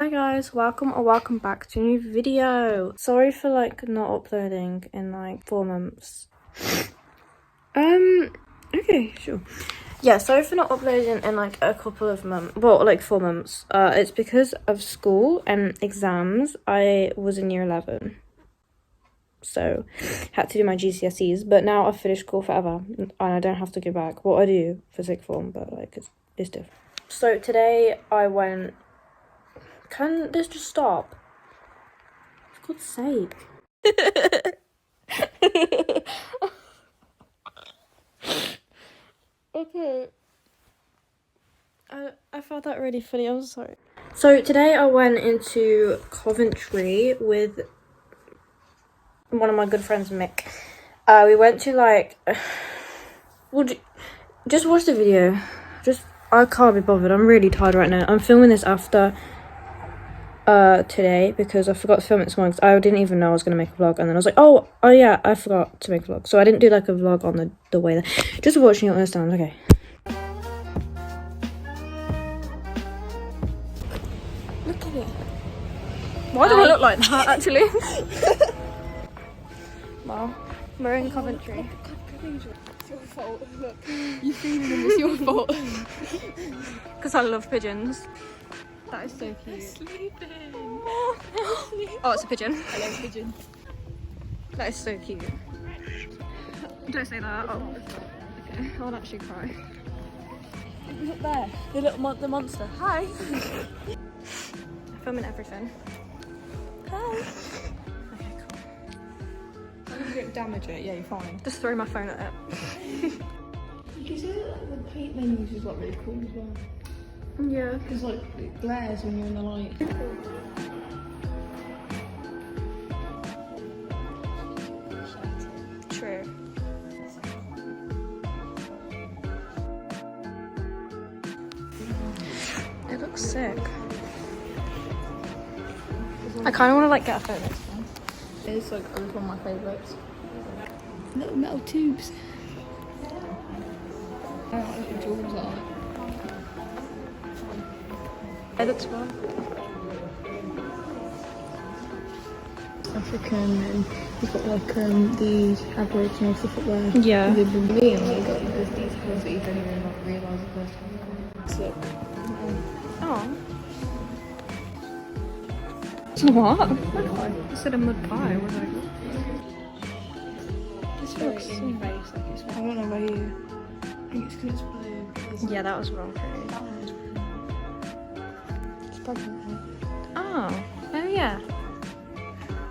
Hi guys, welcome or welcome back to a new video. Sorry for like not uploading in like 4 months. Okay, sure. Yeah, sorry for not uploading in like a couple of months, well, like 4 months. It's because of school and exams. I was in year 11, so had to do my GCSEs, but now I've finished school forever and I don't have to go back. Well, I do for sixth form, but like it's different. So today I went. Can this just stop? For God's sake. Okay. I found that really funny, I'm sorry. So today I went into Coventry with one of my good friends, Mick. We went to like... just watch the video. I can't be bothered, I'm really tired right now. I'm filming this after... today because I forgot to film it this morning. I didn't even know I was going to make a vlog, and then I was like, oh yeah, I forgot to make a vlog, so I didn't do like a vlog on the way there. Just watching it, understand. Okay, look at it. Why do I look like that actually? Well, we're in Coventry. It's your fault. Look, you feeding them, it's your fault. Because I love pigeons. That is so cute. Sleeping. Oh, it's a pigeon. I love pigeon. That is so cute. Don't say that. Oh, okay. I'll actually cry. Look there, the monster. Hi. I'm filming everything. Hi. Okay, cool. You don't damage it, yeah, you're fine. Just throw my phone at it. You can see that the paint menus is like really cool as well. Yeah. Because like it glares when you're in the light. True. It looks sick. I kind of want to like get a photo. It's like one of my favourites. Little metal tubes. I don't know what the jewels are. It looks fun. African, and you've got like the Aboriginal stuff up there. Yeah. The me and like got these details that you don't even like realise the first time. So, Oh. What? I said a mud pie. Was I? this looks in your face, like it's. I don't know about you. I think it's because it's blue. Yeah, that was wrong for you. That one is blue. It's pregnant. Oh. Oh yeah.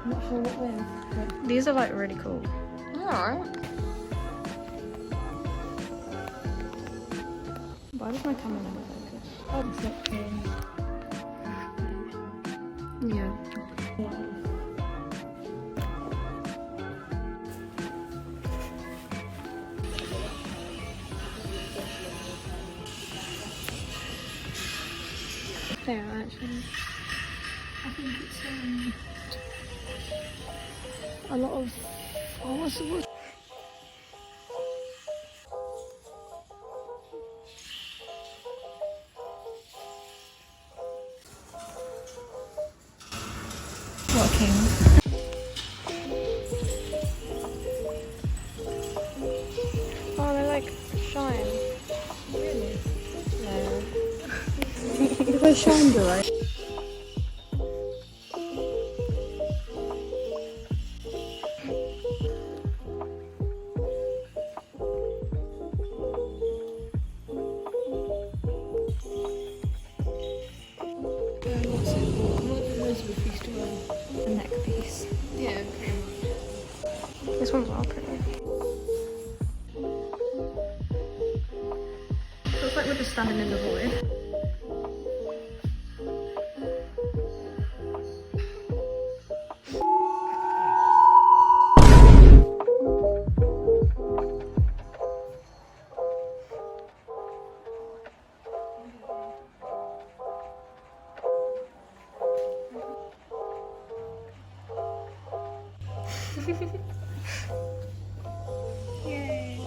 I'm not sure what with. These are like really cool. Alright. Why does my camera never focus? Oh, it's not Yeah. There, actually. I think it's a lot of. Oh, what's the word? What a king. Oh, they like shine. Really? No. If I shined right. What's it called? What did Elizabeth used to wear? A neck piece. Yeah, pretty much. This one's all pretty. Looks like we're just standing in the void. Yay.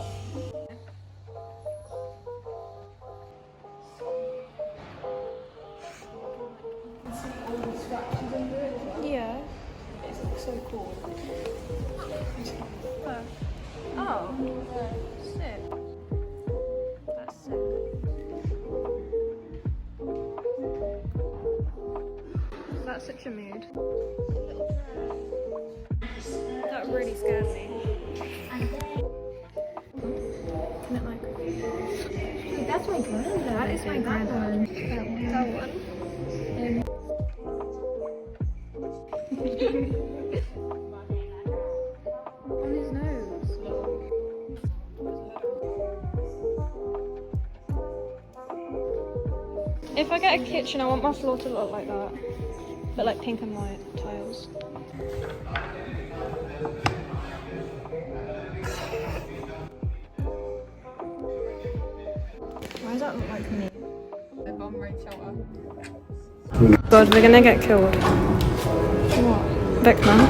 statues under it as well. Yeah. It's like so cool. Oh. Sick. That's sick. That's such a mood. That really scared me. Isn't it like... That's my grand. That is my granddad. That one. On his nose. If I get a kitchen, I want my floor to look like that. But like pink and white tiles. Why does that look like me? God, we're gonna get killed. What? Vecna.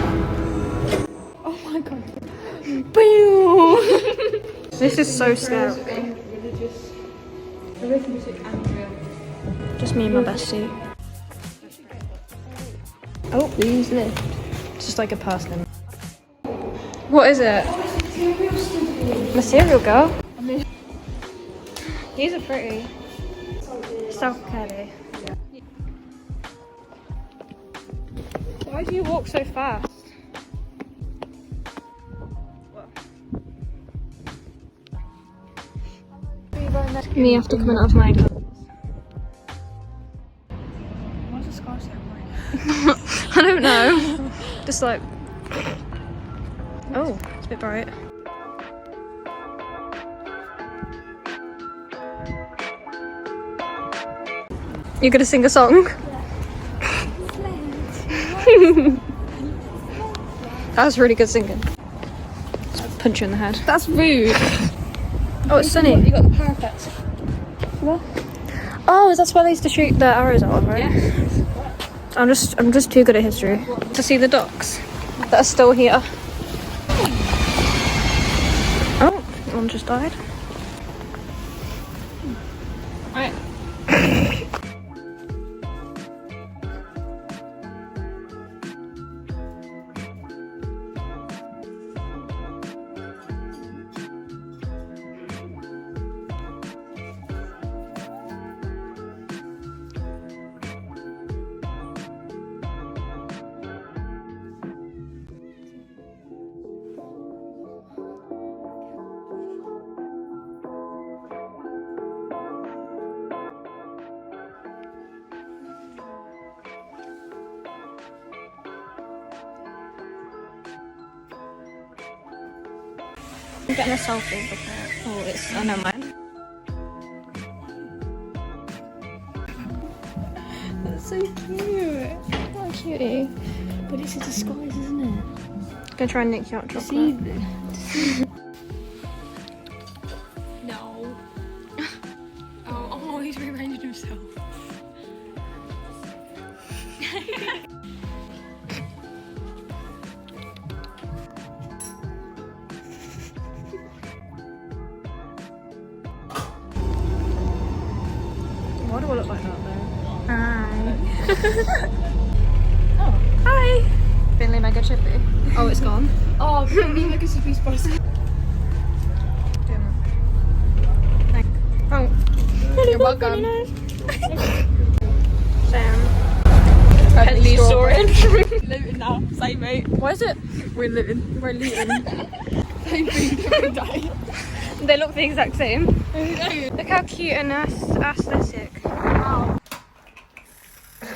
Oh my god. This is so scary. Arithmetic and drill. Just me and my bestie. Oh, who's lift? It's just like a person. What is it? Material girl. These are pretty. Self-care day. Why do you walk so fast? Me after coming out of my house. Why's the sky so bright? I don't know. Just like... Oh, it's a bit bright. You're gonna sing a song? That was really good singing. Just punch you in the head. That's rude. Oh, it's sunny. You got the parapets. What? Oh, is that why they used to shoot the arrows out of, right? Yeah. I'm just too good at history to see the ducks that are still here. Oh, one just died. Right. I'm getting a selfie with it. Oh, it's... Oh, never mind. That's so cute. Oh, cutie. But it's a disguise, isn't it? Gonna try and nick you out chocolate. No. Oh, he's rearranged himself. Why do I look like that though? Hi. Oh. Hi. Finley Mega Chippy. Oh, it's gone. Oh, really like a super spicy. Oh. You're welcome. Sam. Headley storage. Living now. Same mate. Why is it? We're living. We're looting. Same thing every day. They look the exact same. Look how cute and aesthetic. Wow. Oh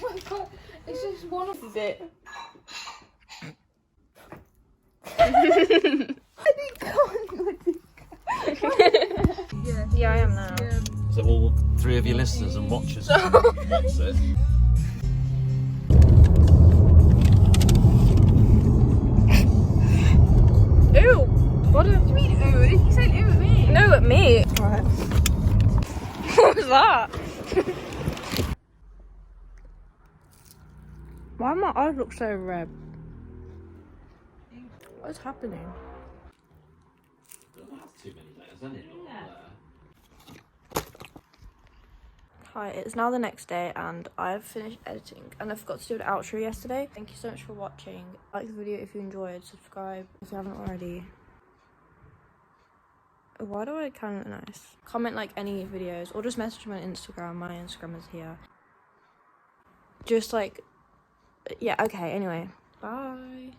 my god. It's just one of it. Yeah, I am now. So all three of your listeners and watchers watch it. Ew! What do you mean ooh? You said ooh at me. No, at me. Right. What was that? Why do my eyes look so red? What's happening? Don't have too many layers, any there. Hi, it's now the next day and I've finished editing and I forgot to do an outro yesterday. Thank you so much for watching. Like the video if you enjoyed, subscribe if you haven't already. Why do I kind of look nice? Comment like any videos or just message me on Instagram. My Instagram is here. Just like, yeah, okay, anyway. Bye.